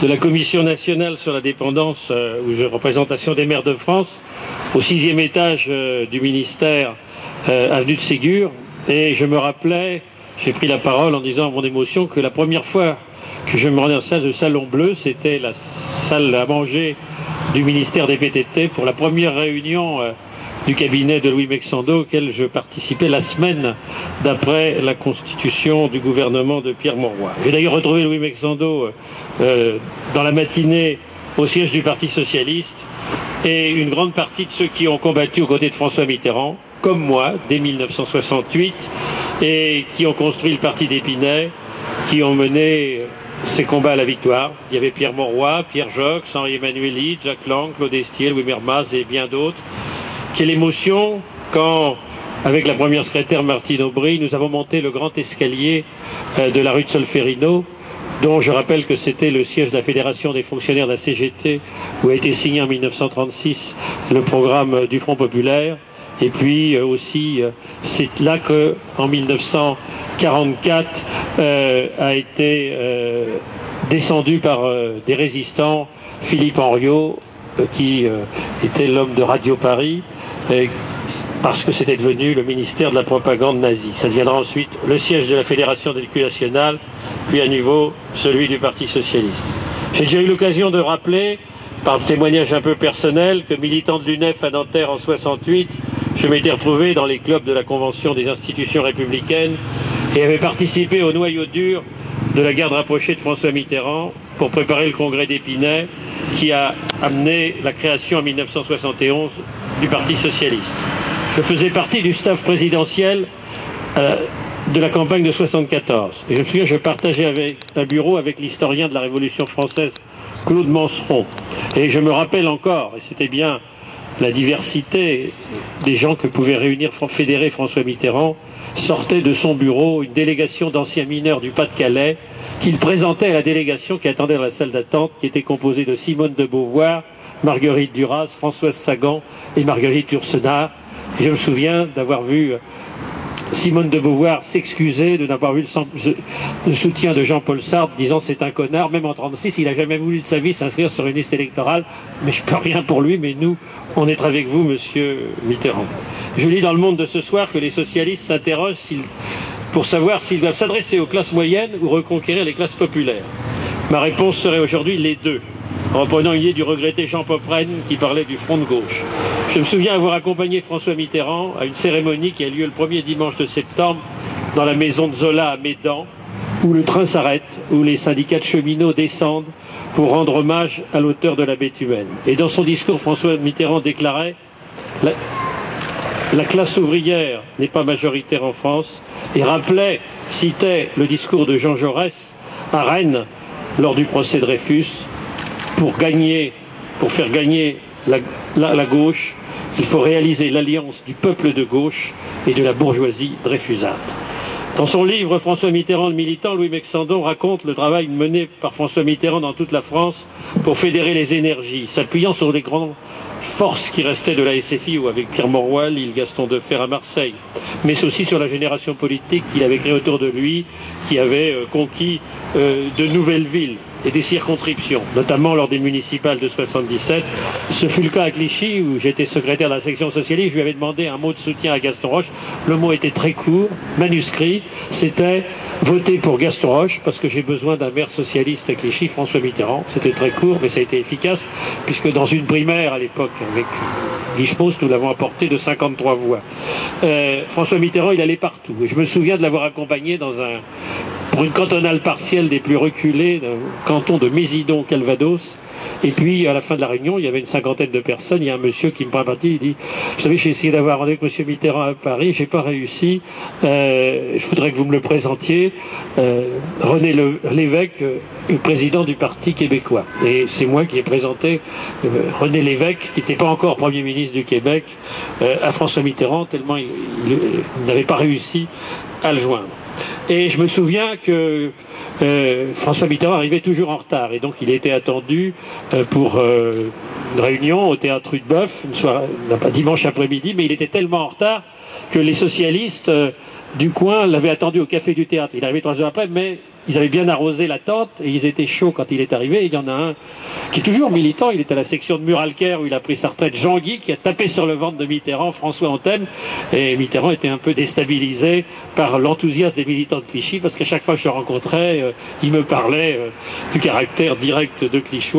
de la Commission nationale sur la dépendance ou représentation des maires de France, au 6e étage du ministère, avenue de Ségur, et je me rappelais, j'ai pris la parole en disant à mon émotion que la première fois que je me rendais en salle de Salon Bleu, c'était la salle à manger du ministère des VTT pour la première réunion du cabinet de Louis Mexando auquel je participais la semaine d'après la constitution du gouvernement de Pierre Mauroy. J'ai d'ailleurs retrouvé Louis Mexando dans la matinée au siège du Parti socialiste, et une grande partie de ceux qui ont combattu aux côtés de François Mitterrand, comme moi, dès 1968, et qui ont construit le parti d'Épinay, qui ont mené ces combats à la victoire. Il y avait Pierre Mauroy, Pierre Jox, Henri-Emmanuel Ide, Jacques Lang, Claude Estier, Louis Mermaz et bien d'autres. Quelle émotion quand, avec la première secrétaire Martine Aubry, nous avons monté le grand escalier de la rue de Solferino, dont je rappelle que c'était le siège de la Fédération des fonctionnaires de la CGT, où a été signé en 1936 le programme du Front populaire. Et puis aussi, c'est là qu'en 1944 a été descendu par des résistants, Philippe Henriot, qui était l'homme de Radio Paris, parce que c'était devenu le ministère de la propagande nazie. Ça deviendra ensuite le siège de la Fédération d'éducation nationale, puis à nouveau celui du Parti socialiste. J'ai déjà eu l'occasion de rappeler, par un témoignage un peu personnel, que militant de l'UNEF à Nanterre en 68, je m'étais retrouvé dans les clubs de la Convention des institutions républicaines et avait participé au noyau dur de la garde rapprochée de François Mitterrand pour préparer le congrès d'Épinay qui a amené la création en 1971 du Parti socialiste. Je faisais partie du staff présidentiel de la campagne de 74. Et je me souviens, je partageais un bureau avec l'historien de la Révolution française, Claude Manceron. Et je me rappelle encore, et c'était bien la diversité des gens que pouvait fédérer François Mitterrand, sortait de son bureau une délégation d'anciens mineurs du Pas-de-Calais qu'il présentait à la délégation qui attendait dans la salle d'attente, qui était composée de Simone de Beauvoir, Marguerite Duras, Françoise Sagan et Marguerite Yourcenar. Et je me souviens d'avoir vu Simone de Beauvoir s'excuser de n'avoir eu le soutien de Jean-Paul Sartre, disant c'est un connard. Même en 1936, il n'a jamais voulu de sa vie s'inscrire sur une liste électorale. Mais je ne peux rien pour lui, mais nous, on est avec vous, monsieur Mitterrand. Je lis dans Le Monde de ce soir que les socialistes s'interrogent pour savoir s'ils doivent s'adresser aux classes moyennes ou reconquérir les classes populaires. Ma réponse serait aujourd'hui les deux, en reprenant une idée du regretté Jean Popren qui parlait du front de gauche. Je me souviens avoir accompagné François Mitterrand à une cérémonie qui a lieu le premier dimanche de septembre dans la maison de Zola à Médan, où le train s'arrête, où les syndicats de cheminots descendent pour rendre hommage à l'auteur de La Bête humaine. Et dans son discours, François Mitterrand déclarait « La classe ouvrière n'est pas majoritaire en France » et citait le discours de Jean Jaurès à Rennes lors du procès Dreyfus pour faire gagner la gauche. Il faut réaliser l'alliance du peuple de gauche et de la bourgeoisie dreyfusarde. Dans son livre « François Mitterrand, le militant », Louis Mexandon raconte le travail mené par François Mitterrand dans toute la France pour fédérer les énergies, s'appuyant sur les grandes forces qui restaient de la SFI ou avec Pierre Mauroy, l'île Gaston Defferre à Marseille, mais aussi sur la génération politique qu'il avait créée autour de lui, qui avait conquis de nouvelles villes et des circonscriptions, notamment lors des municipales de 77. Ce fut le cas à Clichy, où j'étais secrétaire de la section socialiste. Je lui avais demandé un mot de soutien à Gaston Roche. Le mot était très court, manuscrit. C'était « voter pour Gaston Roche, parce que j'ai besoin d'un maire socialiste à Clichy, François Mitterrand ». C'était très court, mais ça a été efficace, puisque dans une primaire à l'époque, avec Guy Schmost, nous l'avons apporté de 53 voix. François Mitterrand, il allait partout. Et je me souviens de l'avoir accompagné pour une cantonale partielle des plus reculés, d'un canton de Mésidon-Calvados. Et puis, à la fin de la réunion, il y avait une cinquantaine de personnes. Il y a un monsieur qui me prend parti, il dit « Vous savez, j'ai essayé d'avoir rendez-vous avec M. Mitterrand à Paris, j'ai pas réussi. Je voudrais que vous me le présentiez. René Lévesque, président du Parti québécois. » Et c'est moi qui ai présenté René Lévesque, qui n'était pas encore Premier ministre du Québec, à François Mitterrand, tellement il n'avait pas réussi à le joindre. Et je me souviens que François Mitterrand arrivait toujours en retard. Et donc il était attendu pour une réunion au théâtre Rudebeuf, dimanche après-midi, mais il était tellement en retard que les socialistes du coin l'avaient attendu au café du théâtre. Il arrivait 3 heures après, mais ils avaient bien arrosé la tente et ils étaient chauds quand il est arrivé. Et il y en a un qui est toujours militant, il est à la section de Muralcaire où il a pris sa retraite, Jean-Guy, qui a tapé sur le ventre de Mitterrand, François Antenne, et Mitterrand était un peu déstabilisé par l'enthousiasme des militants de Clichy, parce qu'à chaque fois que je le rencontrais, il me parlait du caractère direct de Clichy,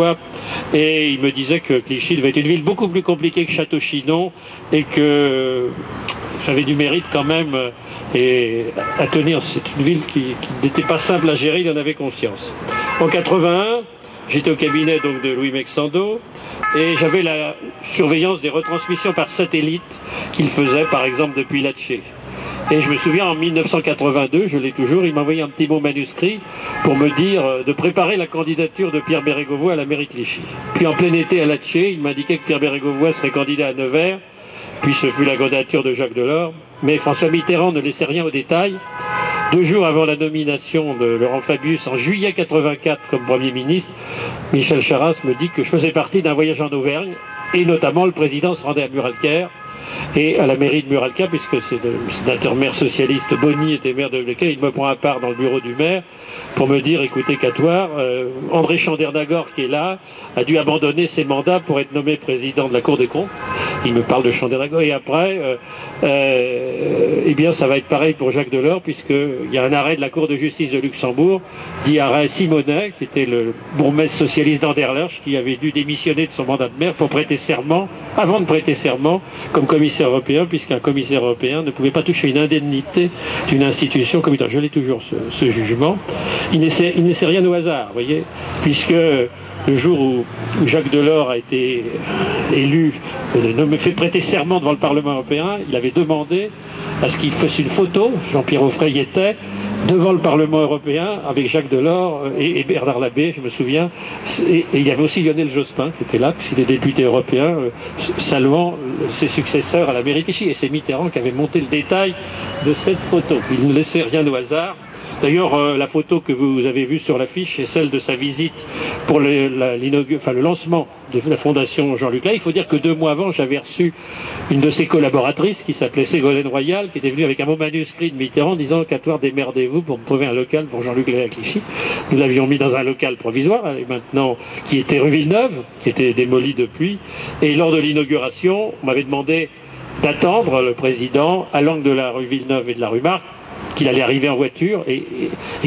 et il me disait que Clichy devait être une ville beaucoup plus compliquée que Château-Chinon, et que j'avais du mérite quand même à tenir. C'est une ville qui n'était pas simple à gérer, il en avait conscience. En 81, j'étais au cabinet donc de Louis Mexando et j'avais la surveillance des retransmissions par satellite qu'il faisait par exemple depuis Latché. Et je me souviens en 1982, je l'ai toujours, il m'a envoyé un petit mot manuscrit pour me dire de préparer la candidature de Pierre Bérégovoy à la mairie de Clichy. Puis en plein été à Latché, il m'indiquait que Pierre Bérégovoy serait candidat à Nevers. Puis ce fut la candidature de Jacques Delors. Mais François Mitterrand ne laissait rien au détail. 2 jours avant la nomination de Laurent Fabius en juillet 84 comme Premier ministre, Michel Charasse me dit que je faisais partie d'un voyage en Auvergne, et notamment le président se rendait à Muralcaire, et à la mairie de Muralcaire, puisque c'est le sénateur maire socialiste Bonny était maire de Muralcaire, il me prend à part dans le bureau du maire pour me dire, écoutez Catoire, André Chandernagor qui est là, a dû abandonner ses mandats pour être nommé président de la Cour des comptes. Il me parle de Chandernagor, et après, eh bien ça va être pareil pour Jacques Delors, puisqu'il y a un arrêt de la Cour de justice de Luxembourg, dit arrêt Simonet, qui était le bourgmestre socialiste d'Anderlecht, qui avait dû démissionner de son mandat de maire pour prêter serment, avant de prêter serment, comme commissaire européen, puisqu'un commissaire européen ne pouvait pas toucher une indemnité d'une institution communautaire. Je l'ai toujours ce jugement. Il ne sait rien au hasard, vous voyez, puisque le jour où Jacques Delors a été élu, fait prêter serment devant le Parlement européen, il avait demandé à ce qu'il fasse une photo, Jean-Pierre Offray y était, devant le Parlement européen, avec Jacques Delors et Bernard Labbé, je me souviens, et il y avait aussi Lionel Jospin qui était là, puisqu'il est député européen, saluant ses successeurs à la mairie de Clichy, et c'est Mitterrand qui avait monté le détail de cette photo. Il ne laissait rien au hasard. D'ailleurs, la photo que vous avez vue sur l'affiche est celle de sa visite pour le lancement de la fondation Jean-Luc Lahaye. Il faut dire que 2 mois avant, j'avais reçu une de ses collaboratrices qui s'appelait Ségolène Royal, qui était venue avec un mot manuscrit de Mitterrand disant Catoire, démerdez-vous pour me trouver un local pour Jean-Luc Lahaye à Clichy. Nous l'avions mis dans un local provisoire, et maintenant, qui était rue Villeneuve, qui était démoli depuis. Et lors de l'inauguration, on m'avait demandé d'attendre le président à l'angle de la rue Villeneuve et de la rue Marc, qu'il allait arriver en voiture, et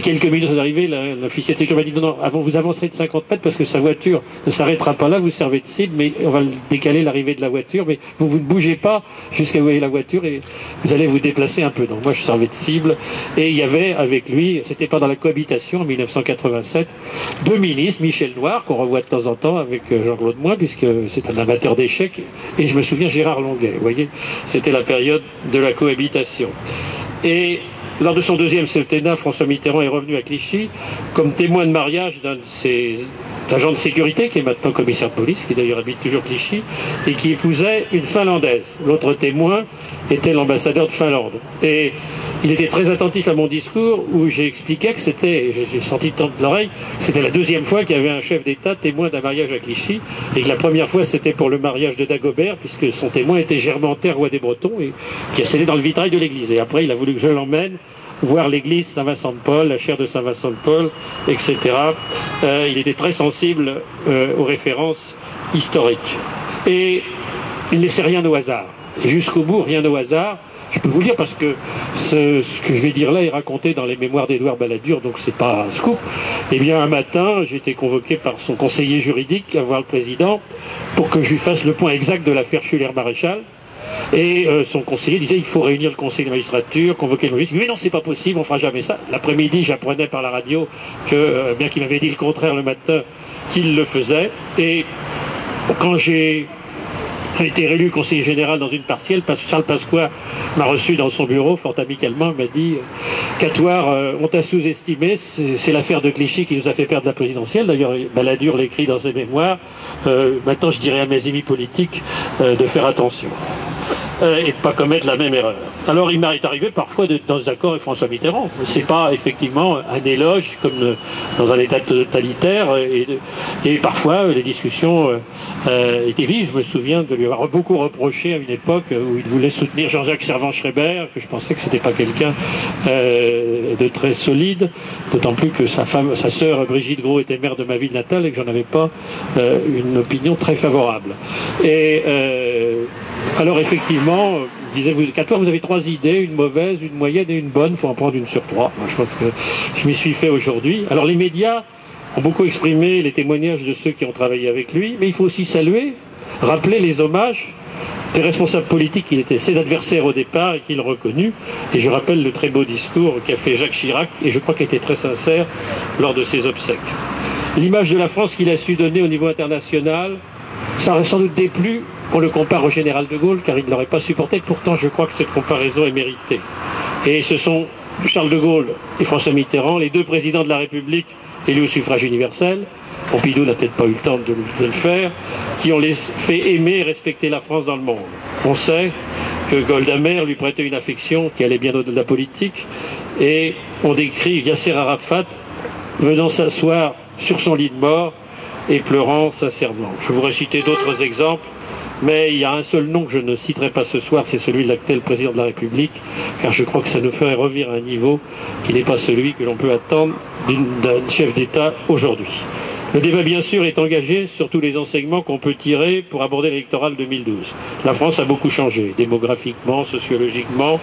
quelques minutes d'arrivée, l'officier de sécurité m'a dit non, vous avancerez de 50 mètres parce que sa voiture ne s'arrêtera pas là, vous servez de cible, mais on va décaler l'arrivée de la voiture, mais vous ne bougez pas jusqu'à vous voyez la voiture et vous allez vous déplacer un peu. Donc moi je servais de cible, et il y avait avec lui, c'était pas dans la cohabitation en 1987, 2 ministres, Michel Noir, qu'on revoit de temps en temps avec Jean-Claude Moin, puisque c'est un amateur d'échecs, et je me souviens Gérard Longuet, vous voyez, c'était la période de la cohabitation. Et lors de son 2e septennat, François Mitterrand est revenu à Clichy comme témoin de mariage d'un de ses agents de sécurité, qui est maintenant commissaire de police, qui d'ailleurs habite toujours Clichy, et qui épousait une Finlandaise. L'autre témoin était l'ambassadeur de Finlande. Et il était très attentif à mon discours où j'expliquais que c'était, j'ai senti tant de l'oreille, c'était la 2e fois qu'il y avait un chef d'État témoin d'un mariage à Clichy, et que la première fois c'était pour le mariage de Dagobert, puisque son témoin était Germanter, roi des Bretons, et qui a scellé dans le vitrail de l'église. Et après il a voulu que je l'emmène voir l'église Saint-Vincent-de-Paul, la chaire de Saint-Vincent-de-Paul, etc. Il était très sensible aux références historiques. Et il ne laissait rien au hasard. Et jusqu'au bout, rien au hasard. Je peux vous le dire parce que ce que je vais dire là est raconté dans les mémoires d'Édouard Balladur, donc c'est pas un scoop. Eh bien, un matin, j'ai été convoqué par son conseiller juridique à voir le président pour que je lui fasse le point exact de l'affaire Schuller-Maréchal. Et son conseiller disait il faut réunir le conseil de magistrature, convoquer le ministre. Mais non, c'est pas possible, on fera jamais ça. L'après-midi, j'apprenais par la radio que, bien qu'il m'avait dit le contraire le matin, qu'il le faisait. Et quand j'ai été réélu conseiller général dans une partielle, Charles Pasqua m'a reçu dans son bureau, fort amicalement, il m'a dit Catoire, on t'a sous-estimé, c'est l'affaire de Clichy qui nous a fait perdre la présidentielle. D'ailleurs, Balladur l'écrit dans ses mémoires. Maintenant, je dirais à mes amis politiques de faire attention. et de ne pas commettre la même erreur. Alors il m'est arrivé parfois d'être dans des accords avec François Mitterrand. Ce n'est pas effectivement un éloge comme dans un État totalitaire, et parfois les discussions étaient vives. Je me souviens de lui avoir beaucoup reproché à une époque où il voulait soutenir Jean-Jacques Servan-Schreiber, que je pensais que c'était pas quelqu'un de très solide, d'autant plus que sa sœur Brigitte Gros était maire de ma ville natale et que j'en avais pas une opinion très favorable. Et alors effectivement, disais-vous, vous avez 3 idées, une mauvaise, une moyenne et une bonne, il faut en prendre une sur 3. Moi, je pense que je m'y suis fait aujourd'hui. Alors les médias ont beaucoup exprimé les témoignages de ceux qui ont travaillé avec lui, mais il faut aussi saluer, rappeler les hommages des responsables politiques qu'il était ses adversaires au départ et qu'il reconnut. Et je rappelle le très beau discours qu'a fait Jacques Chirac, et je crois qu'il était très sincère lors de ses obsèques. L'image de la France qu'il a su donner au niveau international, ça aurait sans doute déplu qu'on le compare au général de Gaulle, car il ne l'aurait pas supporté. Pourtant, je crois que cette comparaison est méritée. Et ce sont Charles de Gaulle et François Mitterrand, les 2 présidents de la République élus au suffrage universel, Pompidou n'a peut-être pas eu le temps de le faire, qui ont fait aimer et respecter la France dans le monde. On sait que Golda Meir lui prêtait une affection qui allait bien au-delà de la politique, et on décrit Yasser Arafat venant s'asseoir sur son lit de mort et pleurant sincèrement. Je voudrais citer d'autres exemples, mais il y a un seul nom que je ne citerai pas ce soir, c'est celui de l'actuel président de la République, car je crois que ça nous ferait revenir à un niveau qui n'est pas celui que l'on peut attendre d'un chef d'État aujourd'hui. Le débat, bien sûr, est engagé sur tous les enseignements qu'on peut tirer pour aborder l'électoral 2012. La France a beaucoup changé, démographiquement, sociologiquement.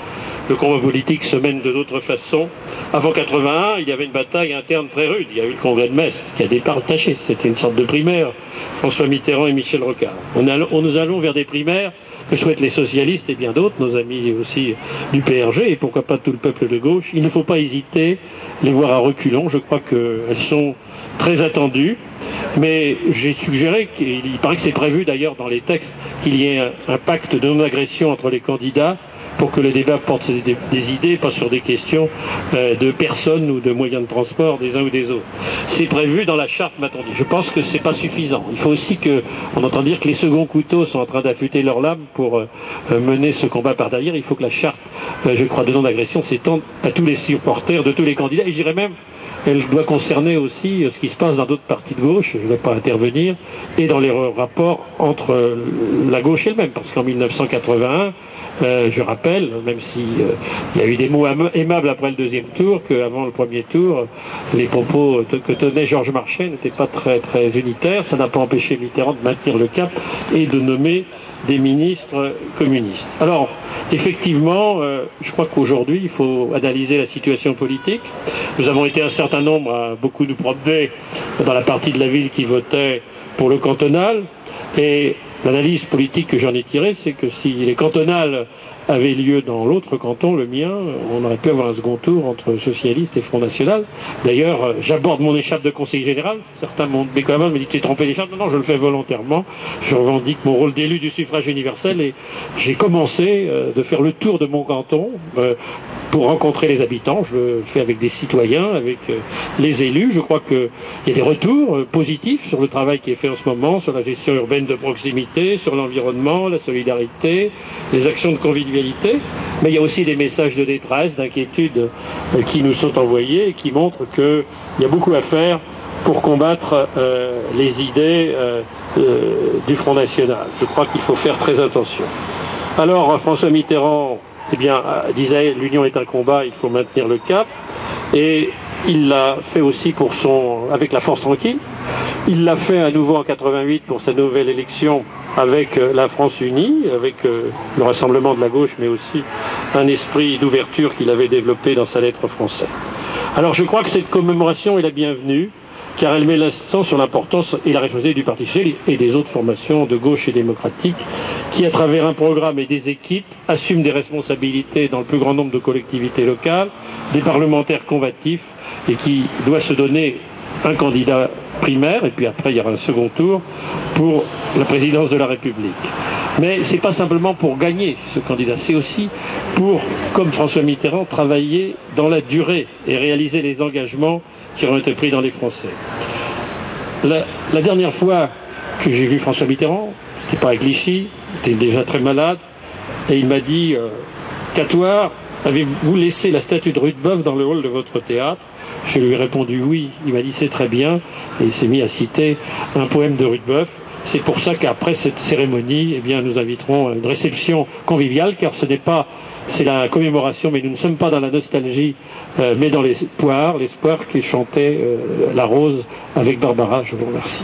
Le combat politique se mène de d'autres façons. Avant 81, il y avait une bataille interne très rude. Il y a eu le congrès de Metz qui a départaché. C'était une sorte de primaire. François Mitterrand et Michel Rocard. Nous allons vers des primaires que souhaitent les socialistes et bien d'autres, nos amis aussi du PRG, et pourquoi pas tout le peuple de gauche. Il ne faut pas hésiter, les voir à reculons. Je crois qu'elles sont très attendues. Mais j'ai suggéré, il paraît que c'est prévu d'ailleurs dans les textes, qu'il y ait un pacte de non-agression entre les candidats pour que le débat porte des idées, pas sur des questions de personnes ou de moyens de transport des uns ou des autres. C'est prévu dans la charte, m'a-t-on dit. Je pense que c'est pas suffisant. Il faut aussi qu'on entend dire que les seconds couteaux sont en train d'affûter leurs lames pour mener ce combat par derrière. Il faut que la charte, je crois, de non-agression s'étende à tous les supporters de tous les candidats. Et je dirais même, elle doit concerner aussi ce qui se passe dans d'autres partis de gauche, je ne vais pas intervenir, et dans les rapports entre la gauche elle-même, parce qu'en 1981, je rappelle, même s'il y a eu des mots aimables après le 2e tour, qu'avant le 1er tour, les propos que tenait Georges Marchais n'étaient pas très, très unitaires. Ça n'a pas empêché Mitterrand de maintenir le cap et de nommer des ministres communistes. Alors, effectivement, je crois qu'aujourd'hui, il faut analyser la situation politique. Nous avons été un certain nombre à beaucoup nous promener dans la partie de la ville qui votait pour le cantonal. Et l'analyse politique que j'en ai tirée, c'est que si les cantonales avaient lieu dans l'autre canton, le mien, on aurait pu avoir un second tour entre socialistes et Front National. D'ailleurs, j'aborde mon écharpe de conseiller général. Certains m'ont me dit que tu es trompé d'écharpe. Non, je le fais volontairement. Je revendique mon rôle d'élu du suffrage universel et j'ai commencé de faire le tour de mon canton pour rencontrer les habitants. Je le fais avec des citoyens, avec les élus. Je crois qu'il y a des retours positifs sur le travail qui est fait en ce moment, sur la gestion urbaine de proximité, sur l'environnement, la solidarité, les actions de convivialité. Mais il y a aussi des messages de détresse, d'inquiétude qui nous sont envoyés et qui montrent qu'il y a beaucoup à faire pour combattre les idées du Front National. Je crois qu'il faut faire très attention. Alors, François Mitterrand disait « l'union est un combat, il faut maintenir le cap ». Et il l'a fait aussi avec la force tranquille. Il l'a fait à nouveau en 88 pour sa nouvelle élection avec la France unie, avec le rassemblement de la gauche, mais aussi un esprit d'ouverture qu'il avait développé dans sa lettre française. Alors je crois que cette commémoration est la bienvenue, car elle met l'accent sur l'importance et la responsabilité du Parti socialiste et des autres formations de gauche et démocratique qui, à travers un programme et des équipes, assument des responsabilités dans le plus grand nombre de collectivités locales, des parlementaires combatifs et qui doit se donner un candidat primaire, et puis après il y aura un second tour pour la présidence de la République. Mais ce n'est pas simplement pour gagner ce candidat, c'est aussi pour, comme François Mitterrand, travailler dans la durée et réaliser les engagements qui auront été pris dans les Français. La dernière fois que j'ai vu François Mitterrand, c'était pas à Clichy, il était déjà très malade, et il m'a dit Catoire, avez-vous laissé la statue de Rudebeuf dans le hall de votre théâtre? Je lui ai répondu oui. Il m'a dit c'est très bien, et il s'est mis à citer un poème de Rudebeuf. C'est pour ça qu'après cette cérémonie, eh bien, nous inviterons à une réception conviviale, car ce n'est pas, c'est la commémoration, mais nous ne sommes pas dans la nostalgie, mais dans l'espoir qu'il chantait La Rose avec Barbara. Je vous remercie.